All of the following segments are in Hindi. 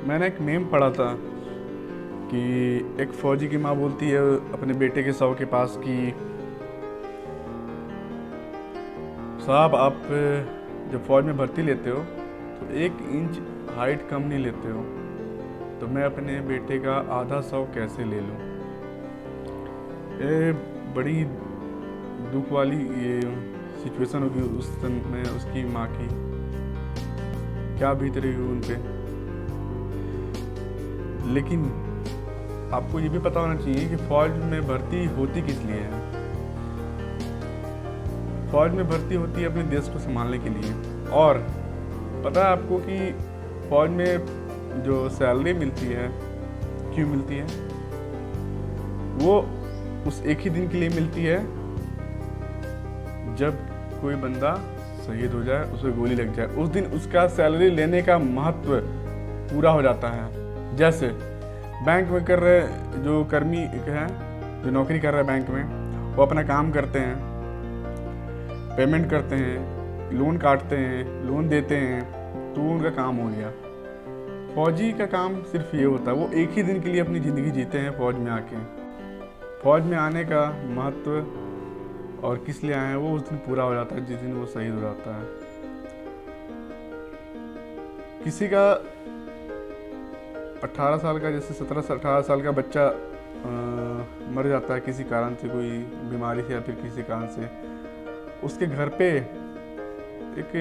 मैंने एक मेम पढ़ा था कि एक फौजी की माँ बोलती है अपने बेटे के शव के पास कि साहब आप जब फौज में भर्ती लेते हो तो 1 इंच हाइट कम नहीं लेते हो, तो मैं अपने बेटे का आधा शव कैसे ले लूँ। ये बड़ी दुख वाली ये सिचुएशन होगी उस समय उसकी माँ की, क्या बीत रही होगी उन पे। लेकिन आपको ये भी पता होना चाहिए कि फौज में भर्ती होती किस लिए है। फौज में भर्ती होती है अपने देश को संभालने के लिए। और पता है आपको कि फौज में जो सैलरी मिलती है क्यों मिलती है? वो उस एक ही दिन के लिए मिलती है जब कोई बंदा शहीद हो जाए, उसे गोली लग जाए, उस दिन उसका सैलरी लेने का महत्व पूरा हो जाता है। जैसे बैंक में कर रहे जो कर्मी हैं, जो नौकरी कर रहे हैं बैंक में, वो अपना काम करते हैं, पेमेंट करते हैं, लोन काटते हैं, लोन देते हैं, तो उनका काम हो गया। फौजी का काम सिर्फ ये होता है, वो एक ही दिन के लिए अपनी ज़िंदगी जीते हैं फौज में आके। फौज में आने का महत्व और किस लिए आए हैं वो उस दिन पूरा हो जाता है जिस दिन वो शहीद हो जाता है। किसी का 18 साल का, जैसे 17 से 18 साल का बच्चा मर जाता है किसी कारण से, कोई बीमारी से या फिर किसी कारण से, उसके घर पे एक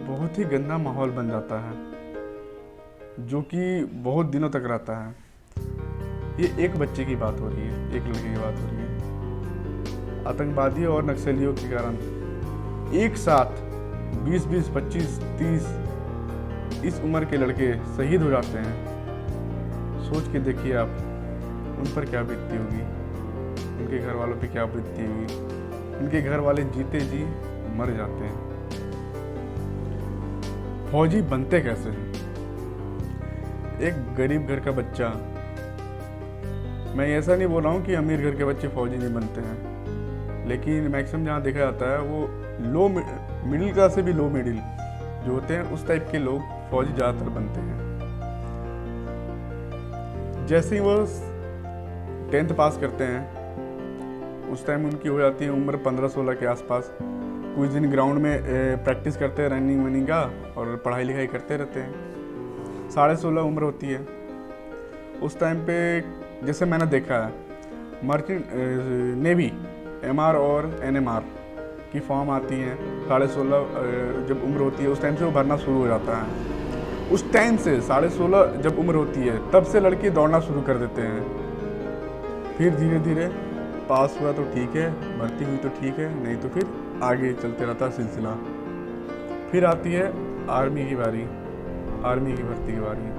बहुत ही गंदा माहौल बन जाता है जो कि बहुत दिनों तक रहता है। ये एक बच्चे की बात हो रही है, एक लड़के की बात हो रही है। आतंकवादियों और नक्सलियों के कारण एक साथ 20-20, 25, 30 इस उम्र के लड़के शहीद हो जाते हैं। सोच के देखिए आप, उन पर क्या बीतती होगी, उनके घर वालों पे क्या बीतती होगी। उनके घर वाले जीते जी मर जाते हैं। फौजी बनते कैसे हैं? एक गरीब घर का बच्चा, मैं ऐसा नहीं बोल रहा हूँ कि अमीर घर के बच्चे फौजी नहीं बनते हैं, लेकिन मैक्सिमम जहाँ देखा जाता है वो लो मिडिल क्लास से भी लो मिडिल जो होते हैं, उस टाइप के लोग फौजी ज़्यादातर बनते हैं। जैसे ही वो 10th पास करते हैं, उस टाइम उनकी हो जाती है उम्र 15-16 के आसपास। कुछ दिन ग्राउंड में प्रैक्टिस करते हैं रनिंग वनिंग का, और पढ़ाई लिखाई करते रहते हैं। 16.5 उम्र होती है। उस टाइम पे जैसे मैंने देखा है, मर्चेंट नेवी MR और NMR की फॉर्म आती हैं। 16.5 जब उम्र होती है उस टाइम से वो भरना शुरू हो जाता है। उस टाइम से 16.5 जब उम्र होती है तब से लड़के दौड़ना शुरू कर देते हैं। फिर धीरे धीरे पास हुआ तो ठीक है, भर्ती हुई तो ठीक है, नहीं तो फिर आगे चलते रहता सिलसिला। फिर आती है आर्मी की बारी, आर्मी की भर्ती की बारी।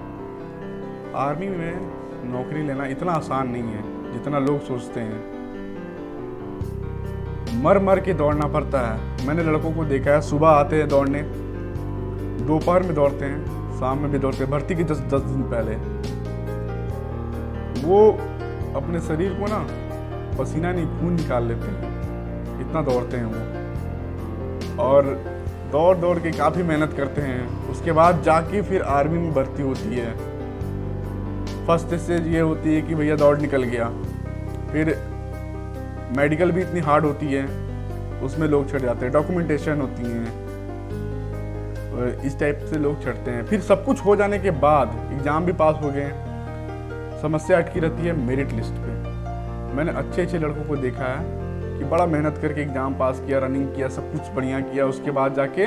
आर्मी में नौकरी लेना इतना आसान नहीं है जितना लोग सोचते हैं। मर मर के दौड़ना पड़ता है। मैंने लड़कों को देखा है, सुबह आते हैं दौड़ने, दोपहर में दौड़ते हैं, शाम में भी दौड़ते हैं। भर्ती के 10 दिन पहले वो अपने शरीर को ना पसीना नहीं खून निकाल लेते हैं, इतना दौड़ते हैं वो। और दौड़ दौड़ के काफ़ी मेहनत करते हैं। उसके बाद जाके फिर आर्मी में भर्ती होती है। फर्स्ट स्टेज ये होती है कि भैया दौड़ निकल गया। फिर मेडिकल भी इतनी हार्ड होती है, उसमें लोग चढ़ जाते हैं। डॉक्यूमेंटेशन होती हैं, इस टाइप से लोग चढ़ते हैं। फिर सब कुछ हो जाने के बाद एग्ज़ाम भी पास हो गए, समस्या अटकी रहती है मेरिट लिस्ट पे। मैंने अच्छे अच्छे लड़कों को देखा है कि बड़ा मेहनत करके एग्ज़ाम पास किया, रनिंग किया, सब कुछ बढ़िया किया, उसके बाद जाके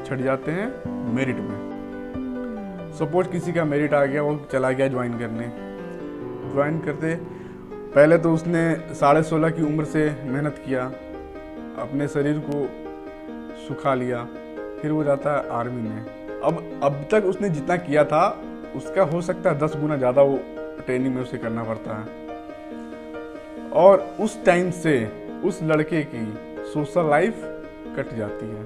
छट जाते हैं मेरिट में। सपोज किसी का मेरिट आ गया, वो चला गया ज्वाइन करने। ज्वाइन करते पहले तो उसने 16.5 की उम्र से मेहनत किया, अपने शरीर को सुखा लिया, फिर वो जाता है आर्मी में। अब तक उसने जितना किया था उसका हो सकता है 10 गुना ज़्यादा वो ट्रेनिंग में उसे करना पड़ता है। और उस टाइम से उस लड़के की सोशल लाइफ कट जाती है।